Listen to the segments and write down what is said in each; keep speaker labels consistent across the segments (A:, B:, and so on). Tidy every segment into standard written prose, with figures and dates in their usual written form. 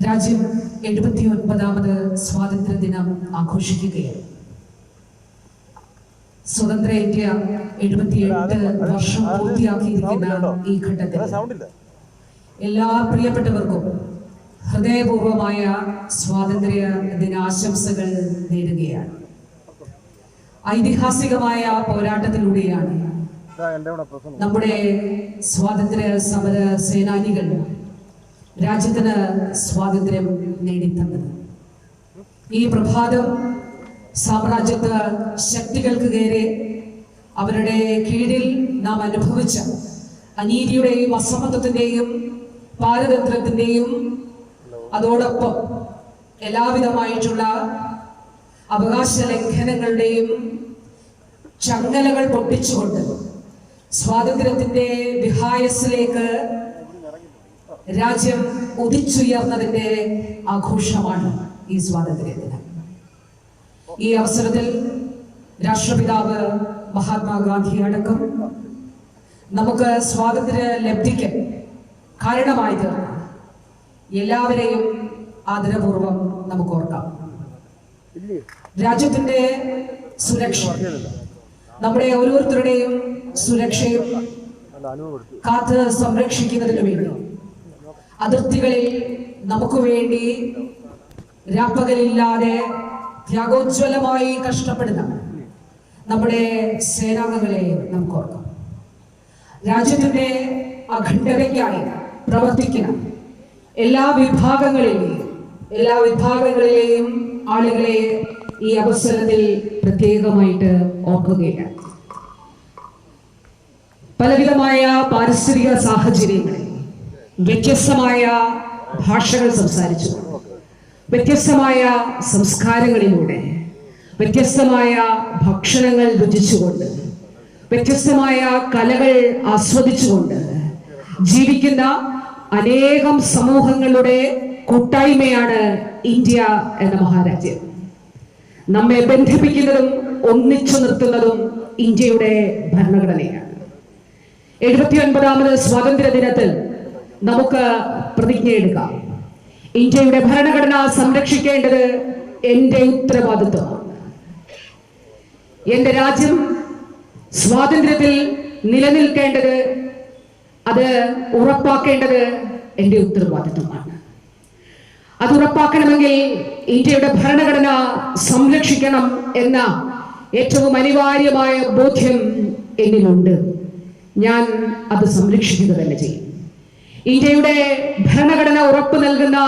A: രാജ്യം 79ാമത് സ്വാതന്ത്ര്യ ദിനം ആഘോഷിക്കുകയാണ്. സ്വതന്ത്ര ഇന്ത്യ 78 വർഷം പൂർത്തിയാക്കിയിരിക്കുന്ന ഈ ഘട്ടത്തിൽ എല്ലാ പ്രിയപ്പെട്ടവർക്കും ഹൃദയപൂർവമായ സ്വാതന്ത്ര്യ ദിനാശംസകൾ നേരുകയാണ്. ഐതിഹാസികമായ പോരാട്ടത്തിലൂടെയാണ് നമ്മുടെ സ്വാതന്ത്ര്യ സമര സേനാനികൾ രാജ്യത്തിന് സ്വാതന്ത്ര്യം നേടിത്തന്നത്. ഈ പ്രഭാതം സാമ്രാജ്യത്വ ശക്തികൾക്ക് നേരെ അവരുടെ കീഴിൽ നാം അനുഭവിച്ച അനീതിയുടെയും അസമത്വത്തിന്റെയും പാരതന്ത്ര്യത്തിന്റെയും അതോടൊപ്പം എല്ലാവിധമായിട്ടുള്ള അവകാശ ലംഘനങ്ങളുടെയും ചങ്ങലകൾ പൊട്ടിച്ചുകൊണ്ട് സ്വാതന്ത്ര്യത്തിന്റെ വിഹായസിലേക്ക് രാജ്യം ഉദിച്ചുയർന്നതിന്റെ ആഘോഷമാണ് ഈ സ്വാതന്ത്ര്യ ദിനം. ഈ അവസരത്തിൽ രാഷ്ട്രപിതാവ് മഹാത്മാഗാന്ധി അടക്കം നമുക്ക് സ്വാതന്ത്ര്യ ലബ്ധിക്ക് കാരണമായി തീർന്ന എല്ലാവരെയും ആദരപൂർവം നമുക്ക് ഓർക്കാം. രാജ്യത്തിന്റെ സുരക്ഷ, നമ്മുടെ ഓരോരുത്തരുടെയും സുരക്ഷയും കാത്ത് സംരക്ഷിക്കുന്നതിനു വേണ്ടി അതിർത്തികളിൽ നമുക്ക് വേണ്ടി രാപ്പകലില്ലാതെ ത്യാഗോജ്വലമായി കഷ്ടപ്പെടുന്ന നമ്മുടെ സേനാംഗങ്ങളെ നമുക്ക് ഓർക്കാം. രാജ്യത്തിന്റെ അഖണ്ഡതയ്ക്കായി പ്രവർത്തിക്കുന്ന എല്ലാ വിഭാഗങ്ങളിലെയും ആളുകളെ ഈ അവസരത്തിൽ പ്രത്യേകമായിട്ട് ഓർക്കുകയാണ്. പലവിധമായ പാരിസ്ഥിതിക സാഹചര്യങ്ങളിൽ വ്യത്യസ്തമായ ഭാഷകൾ സംസാരിച്ചു, വ്യത്യസ്തമായ സംസ്കാരങ്ങളിലൂടെ, വ്യത്യസ്തമായ ഭക്ഷണങ്ങൾ രുചിച്ചുകൊണ്ട്, വ്യത്യസ്തമായ കലകൾ ആസ്വദിച്ചുകൊണ്ട് ജീവിക്കുന്ന അനേകം സമൂഹങ്ങളുടെ കൂട്ടായ്മയാണ് ഇന്ത്യ എന്ന മഹാരാജ്യം. നമ്മെ ബന്ധിപ്പിക്കുന്നതും ഒന്നിച്ചു നിർത്തുന്നതും ഇന്ത്യയുടെ ഭരണഘടനയാണ്. 79ാമത് സ്വാതന്ത്ര്യ ദിനത്തിൽ നമുക്ക് പ്രതിജ്ഞയെടുക്കാം. ഇന്ത്യയുടെ ഭരണഘടന സംരക്ഷിക്കേണ്ടത് എന്റെ ഉത്തരവാദിത്വമാണ്. എന്റെ രാജ്യം സ്വാതന്ത്ര്യത്തിൽ നിലനിൽക്കേണ്ടത്, അത് ഉറപ്പാക്കേണ്ടത് എന്റെ ഉത്തരവാദിത്വമാണ്. അത് ഉറപ്പാക്കണമെങ്കിൽ ഇന്ത്യയുടെ ഭരണഘടന സംരക്ഷിക്കണം എന്ന ഏറ്റവും അനിവാര്യമായ ബോധ്യം എന്നിലുണ്ട്. ഞാൻ അത് സംരക്ഷിക്കുക തന്നെ ചെയ്യും. ഇന്ത്യയുടെ ഭരണഘടന ഉറപ്പു നൽകുന്ന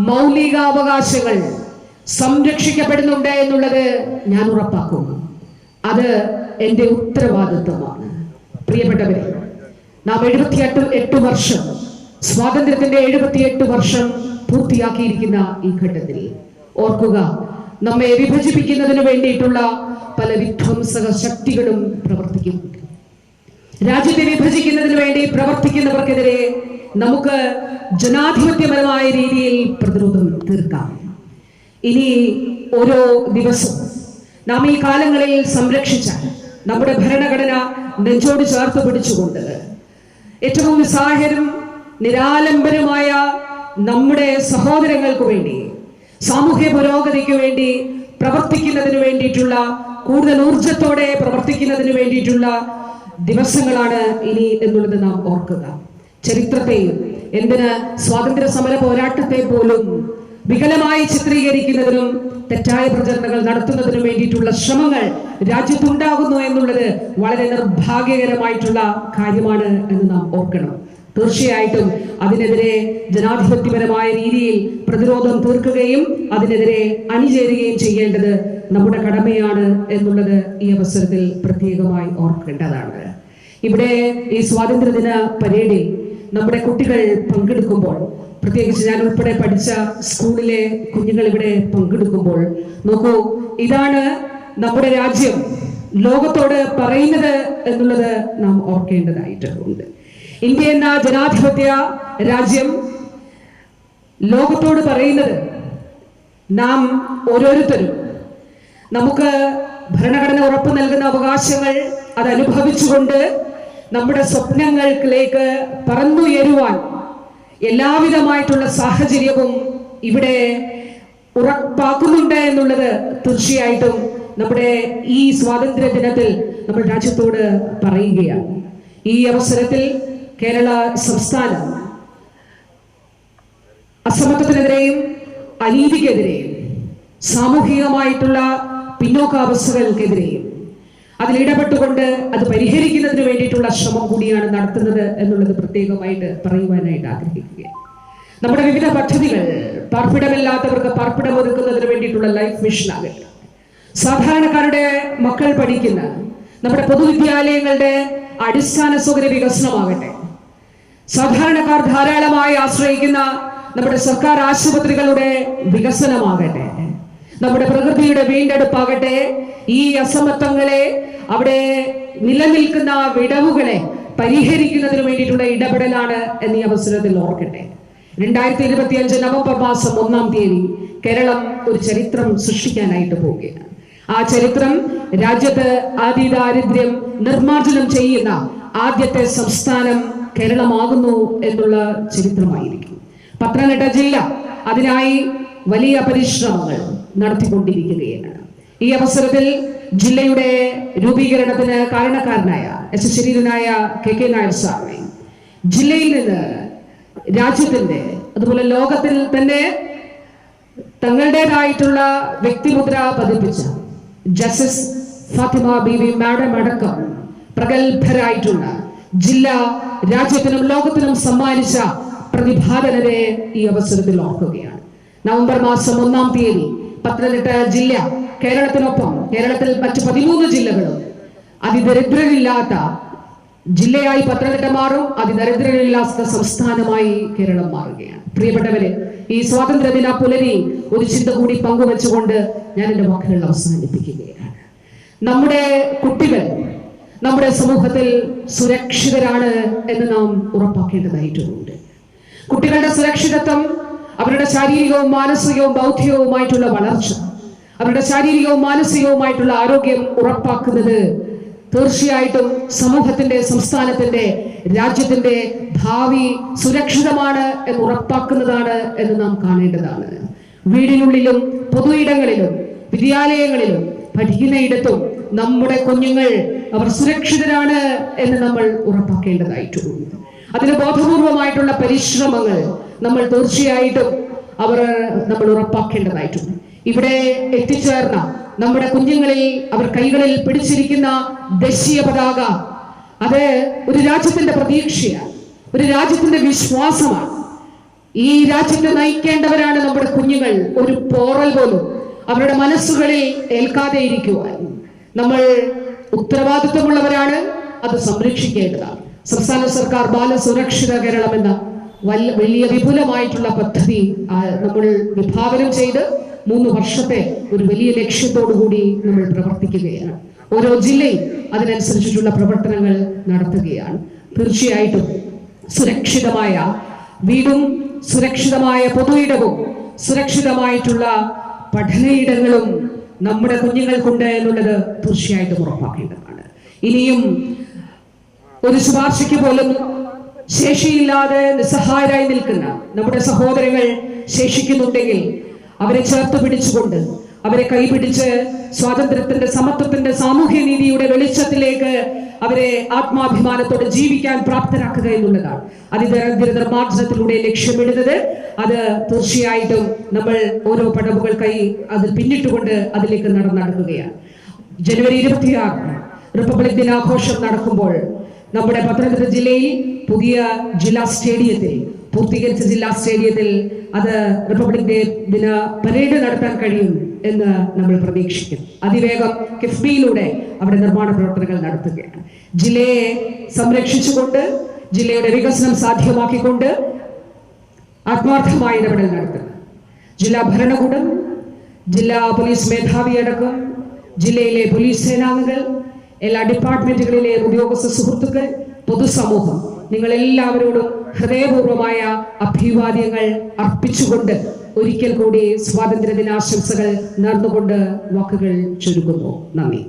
A: മൗലികാവകാശങ്ങൾ സംരക്ഷിക്കപ്പെടുന്നുണ്ട് എന്നുള്ളത് ഞാൻ ഉറപ്പാക്കും. അത് എന്റെ ഉത്തരവാദിത്വമാണ്. പ്രിയപ്പെട്ടവരെ, നാം 78 വർഷം, സ്വാതന്ത്ര്യത്തിന്റെ 78 വർഷം പൂർത്തിയാക്കിയിരിക്കുന്ന ഈ ഘട്ടത്തിൽ ഓർക്കുക, നമ്മെ വിഭജിപ്പിക്കുന്നതിന് വേണ്ടിയിട്ടുള്ള പല വിധ്വംസക ശക്തികളും പ്രവർത്തിക്കുന്നുണ്ട്. രാജ്യത്തെ വിഭജിക്കുന്നതിന് വേണ്ടി പ്രവർത്തിക്കുന്നവർക്കെതിരെ നമുക്ക് ജനാധിപത്യപരമായ രീതിയിൽ പ്രതിരോധം തീർക്കാം. ഇനി ഓരോ ദിവസവും നാം ഈ കാലങ്ങളിൽ സംരക്ഷിച്ച നമ്മുടെ ഭരണഘടന നെഞ്ചോട് ചേർത്ത് പിടിച്ചുകൊണ്ട് ഏറ്റവും നിസ്സഹായരും നിരാലംബരുമായ നമ്മുടെ സഹോദരങ്ങൾക്ക് വേണ്ടി, സാമൂഹ്യ പുരോഗതിക്ക് വേണ്ടി പ്രവർത്തിക്കുന്നതിന് വേണ്ടിയിട്ടുള്ള, കൂടുതൽ ഊർജത്തോടെ പ്രവർത്തിക്കുന്നതിന് വേണ്ടിയിട്ടുള്ള ദിവസങ്ങളാണ് ഇനി എന്നുള്ളത് നാം ഓർക്കുക. ചരിത്രത്തെയും എന്തിന് സ്വാതന്ത്ര്യ സമര പോരാട്ടത്തെ പോലും വികലമായി ചിത്രീകരിക്കുന്നതിനും തെറ്റായ പ്രചരണങ്ങൾ നടത്തുന്നതിനും വേണ്ടിയിട്ടുള്ള ശ്രമങ്ങൾ രാജ്യത്തുണ്ടാകുന്നു എന്നുള്ളത് വളരെ നിർഭാഗ്യകരമായിട്ടുള്ള കാര്യമാണ് എന്ന് നാം ഓർക്കണം. തീർച്ചയായിട്ടും അതിനെതിരെ ജനാധിപത്യപരമായ രീതിയിൽ പ്രതിരോധം തീർക്കുകയും അതിനെതിരെ അണിചേരുകയും ചെയ്യേണ്ടത് നമ്മുടെ കടമയാണ് എന്നുള്ളത് ഈ അവസരത്തിൽ പ്രത്യേകമായി ഓർക്കേണ്ടതാണ്. ഇവിടെ ഈ സ്വാതന്ത്ര്യദിന പരേഡിൽ നമ്മുടെ കുട്ടികൾ പങ്കെടുക്കുമ്പോൾ, പ്രത്യേകിച്ച് ഞാൻ ഉൾപ്പെടെ പഠിച്ച സ്കൂളിലെ കുഞ്ഞുങ്ങൾ ഇവിടെ പങ്കെടുക്കുമ്പോൾ, നോക്കൂ, ഇതാണ് നമ്മുടെ രാജ്യം ലോകത്തോട് പറയുന്നത് എന്നുള്ളത് നാം ഓർക്കേണ്ടതായിട്ടുണ്ട്. ഇന്ത്യ എന്ന ജനാധിപത്യ രാജ്യം ലോകത്തോട് പറയുന്നത്, നാം ഓരോരുത്തരും നമുക്ക് ഭരണഘടന ഉറപ്പു നൽകുന്ന അവകാശങ്ങൾ അത് അനുഭവിച്ചുകൊണ്ട് നമ്മുടെ സ്വപ്നങ്ങളിലേക്ക് പറന്നുയരുവാൻ എല്ലാവിധമായിട്ടുള്ള സാഹചര്യവും ഇവിടെ ഉറപ്പാക്കുന്നുണ്ട് എന്നുള്ളത് തീർച്ചയായിട്ടും നമ്മുടെ ഈ സ്വാതന്ത്ര്യ ദിനത്തിൽ നമ്മൾ രാജ്യത്തോട് പറയുകയാണ്. ഈ അവസരത്തിൽ കേരള സംസ്ഥാനം അസമത്വത്തിനെതിരെയും അനീതിക്കെതിരെയും സാമൂഹികമായിട്ടുള്ള പിന്നോക്കാവസ്ഥകൾക്കെതിരെയും അതിലിടപെട്ടുകൊണ്ട് അത് പരിഹരിക്കുന്നതിന് വേണ്ടിയിട്ടുള്ള ശ്രമം കൂടിയാണ് നടത്തുന്നത് എന്നുള്ളത് പ്രത്യേകമായിട്ട് പറയുവാനായിട്ട് ആഗ്രഹിക്കുകയാണ്. നമ്മുടെ വിവിധ പദ്ധതികൾ, പാർപ്പിടമില്ലാത്തവർക്ക് പാർപ്പിടം ഒരുക്കുന്നതിന് വേണ്ടിയിട്ടുള്ള ലൈഫ് മിഷൻ ആകട്ടെ, സാധാരണക്കാരുടെ മക്കൾ പഠിക്കുന്ന നമ്മുടെ പൊതുവിദ്യാലയങ്ങളുടെ അടിസ്ഥാന സൗകര്യ വികസനമാകട്ടെ, സാധാരണക്കാർ ധാരാളമായി ആശ്രയിക്കുന്ന നമ്മുടെ സർക്കാർ ആശുപത്രികളുടെ വികസനമാകട്ടെ, നമ്മുടെ പ്രകൃതിയുടെ വീണ്ടെടുപ്പാകട്ടെ, ഈ അസമത്വങ്ങളെ, അവിടെ നിലനിൽക്കുന്ന വിടവുകളെ പരിഹരിക്കുന്നതിന് വേണ്ടിയിട്ടുള്ള ഇടപെടലാണ് എന്നീ അവസരത്തിൽ ഓർക്കട്ടെ. 2025 നവംബർ മാസം 1-ാം തീയതി കേരളം ഒരു ചരിത്രം സൃഷ്ടിക്കാനായിട്ട് പോവുകയാണ്. ആ ചരിത്രം രാജ്യത്ത് അതിദാരിദ്ര്യം നിർമ്മാർജ്ജനം ചെയ്യുന്ന ആദ്യത്തെ സംസ്ഥാനം കേരളമാകുന്നു എന്നുള്ള ചരിത്രമായിരിക്കും. പത്തനംതിട്ട ജില്ല അതിനായി വലിയ പരിശ്രമങ്ങൾ നടത്തിക്കൊണ്ടിരിക്കുകയാണ്. ഈ അവസരത്തിൽ ജില്ലയുടെ രൂപീകരണത്തിന് കാരണക്കാരനായ ശരീരനായ KK നായർ സാറിനെ, ജില്ലയിൽ നിന്ന് രാജ്യത്തിന്റെ അതുപോലെ ലോകത്തിൽ തന്നെ തങ്ങളുടേതായിട്ടുള്ള വ്യക്തിമുദ്ര പതിപ്പിച്ച ജസ്റ്റിസ് ഫാത്തിമ ബീവി മാഡം അടക്കം പ്രഗത്ഭരായിട്ടുള്ള ജില്ല രാജ്യത്തിനും ലോകത്തിനും സമ്മാനിച്ച പ്രതിഭാധനരെ ഈ അവസരത്തിൽ ഓർക്കുകയാണ്. നവംബർ മാസം 1-ാം തീയതി പത്തനംതിട്ട ജില്ല കേരളത്തിനൊപ്പം കേരളത്തിൽ മറ്റു 13 ജില്ലകളും അതിദരിദ്രരില്ലാത്ത ജില്ലയായി പത്തനംതിട്ട മാറും, അതിദരിദ്രരില്ലാത്ത സംസ്ഥാനമായി കേരളം മാറുകയാണ്. പ്രിയപ്പെട്ടവരെ, ഈ സ്വാതന്ത്ര്യ ദിന പുലരി ഒരു ചിന്ത കൂടി പങ്കുവെച്ചുകൊണ്ട് ഞാൻ എൻ്റെ വാക്കുകൾ അവസാനിപ്പിക്കുകയാണ്. നമ്മുടെ കുട്ടികൾ നമ്മുടെ സമൂഹത്തിൽ സുരക്ഷിതരാണ് എന്ന് നാം ഉറപ്പാക്കേണ്ടതായിട്ടുണ്ട്. കുട്ടികളുടെ സുരക്ഷിതത്വം, അവരുടെ ശാരീരികവും മാനസികവും ബൗദ്ധികവുമായിട്ടുള്ള വളർച്ച, അവരുടെ ശാരീരികവും മാനസികവുമായിട്ടുള്ള ആരോഗ്യം ഉറപ്പാക്കുന്നത് തീർച്ചയായിട്ടും സമൂഹത്തിന്റെ, സംസ്ഥാനത്തിന്റെ, രാജ്യത്തിന്റെ ഭാവി സുരക്ഷിതമാണ് എന്ന് ഉറപ്പാക്കുന്നതാണ് എന്ന് നാം കാണേണ്ടതാണ്. വീടിനുള്ളിലും പൊതു ഇടങ്ങളിലും വിദ്യാലയങ്ങളിലും പഠിക്കുന്നയിടത്തും നമ്മുടെ കുഞ്ഞുങ്ങൾ അവർ സുരക്ഷിതരാണ് എന്ന് നമ്മൾ ഉറപ്പാക്കേണ്ടതായിട്ടുണ്ട്. അതിന് ബോധപൂർവമായിട്ടുള്ള പരിശ്രമങ്ങൾ നമ്മൾ തീർച്ചയായിട്ടും നമ്മൾ ഉറപ്പാക്കേണ്ടതായിട്ടുണ്ട്. ഇവിടെ എത്തിച്ചേർന്ന നമ്മുടെ കുഞ്ഞുങ്ങളിൽ അവർ കൈകളിൽ പിടിച്ചിരിക്കുന്ന ദേശീയ പതാക, അത് ഒരു രാജ്യത്തിന്റെ പ്രതീക്ഷയാണ്, ഒരു രാജ്യത്തിന്റെ വിശ്വാസമാണ്. ഈ രാജ്യത്തെ നയിക്കേണ്ടവരാണ് നമ്മുടെ കുഞ്ഞുങ്ങൾ. ഒരു പോറൽ പോലും അവരുടെ മനസ്സുകളിൽ ഏൽക്കാതെ ഇരിക്കുവാൻ നമ്മൾ ഉത്തരവാദിത്വമുള്ളവരാണ്. അത് സംരക്ഷിക്കേണ്ടതാണ്. സംസ്ഥാന സർക്കാർ ബാലസുരക്ഷിത കേരളം എന്ന വലിയ വിപുലമായിട്ടുള്ള പദ്ധതി നമ്മൾ വിഭാവനം ചെയ്ത് 3 വർഷത്തെ ഒരു വലിയ ലക്ഷ്യത്തോടു കൂടി നമ്മൾ പ്രവർത്തിക്കുകയാണ്. ഓരോ ജില്ലയും അതിനനുസരിച്ചിട്ടുള്ള പ്രവർത്തനങ്ങൾ നടത്തുകയാണ്. തീർച്ചയായിട്ടും സുരക്ഷിതമായ വീടും സുരക്ഷിതമായ പൊതുയിടവും സുരക്ഷിതമായിട്ടുള്ള പഠനയിടങ്ങളും നമ്മുടെ കുഞ്ഞുങ്ങൾക്കുണ്ട് എന്നുള്ളത് തീർച്ചയായിട്ടും ഉറപ്പാക്കേണ്ടതാണ്. ഇനിയും ഒരു ശുപാർശയ്ക്ക് പോലും ശേഷിയില്ലാതെ നിസ്സഹായരായി നിൽക്കുന്ന നമ്മുടെ സഹോദരങ്ങൾ ശേഷിക്കുന്നുണ്ടെങ്കിൽ അവരെ ചേർത്ത് പിടിച്ചുകൊണ്ട്, അവരെ കൈപിടിച്ച് സ്വാതന്ത്ര്യത്തിന്റെ, സമത്വത്തിന്റെ, സാമൂഹ്യ നീതിയുടെ വെളിച്ചത്തിലേക്ക് അവരെ ആത്മാഭിമാനത്തോടെ ജീവിക്കാൻ പ്രാപ്തരാക്കുക എന്നുള്ളതാണ് അതിദരിദ്ര നിർമ്മാർജ്ജനത്തിലൂടെ ലക്ഷ്യമിടുന്നത്. അത് തീർച്ചയായിട്ടും നമ്മൾ ഓരോ പടവുകൾ അതിൽ പിന്നിട്ടുകൊണ്ട് അതിലേക്ക് നടക്കുകയാണ്. ജനുവരി 26 റിപ്പബ്ലിക് ദിനാഘോഷം നടക്കുമ്പോൾ നമ്മുടെ പത്തനംതിട്ട ജില്ലയിൽ പുതിയ ജില്ലാ സ്റ്റേഡിയത്തിൽ, പൂർത്തീകരിച്ച ജില്ലാ സ്റ്റേഡിയത്തിൽ അത് റിപ്പബ്ലിക് ദിന പരേഡ് നടത്താൻ കഴിയും എന്ന് നമ്മൾ പ്രതീക്ഷിക്കും. അതിവേഗം കിഫ്ബിയിലൂടെ അവിടെ നിർമ്മാണ പ്രവർത്തനങ്ങൾ നടത്തുകയാണ്. ജില്ലയെ സംരക്ഷിച്ചുകൊണ്ട്, ജില്ലയുടെ വികസനം സാധ്യമാക്കിക്കൊണ്ട് ആത്മാർത്ഥമായ ഇടപെടൽ നടത്തുന്നു ജില്ലാ ഭരണകൂടം, ജില്ലാ പോലീസ് മേധാവി അടക്കം ജില്ലയിലെ പോലീസ് സേനാംഗങ്ങൾ, എല്ലാ ഡിപ്പാർട്ട്മെന്റുകളിലെ ഉദ്യോഗസ്ഥ സുഹൃത്തുക്കൾ, പൊതുസമൂഹം, നിങ്ങൾ എല്ലാവരോടും ഹൃദയപൂർവമായ അഭിവാദ്യങ്ങൾ അർപ്പിച്ചുകൊണ്ട് ഒരിക്കൽ കൂടി സ്വാതന്ത്ര്യ ദിനാശംസകൾ നേർന്നുകൊണ്ട് വാക്കുകൾ ചുരുക്കുന്നു. നന്ദി.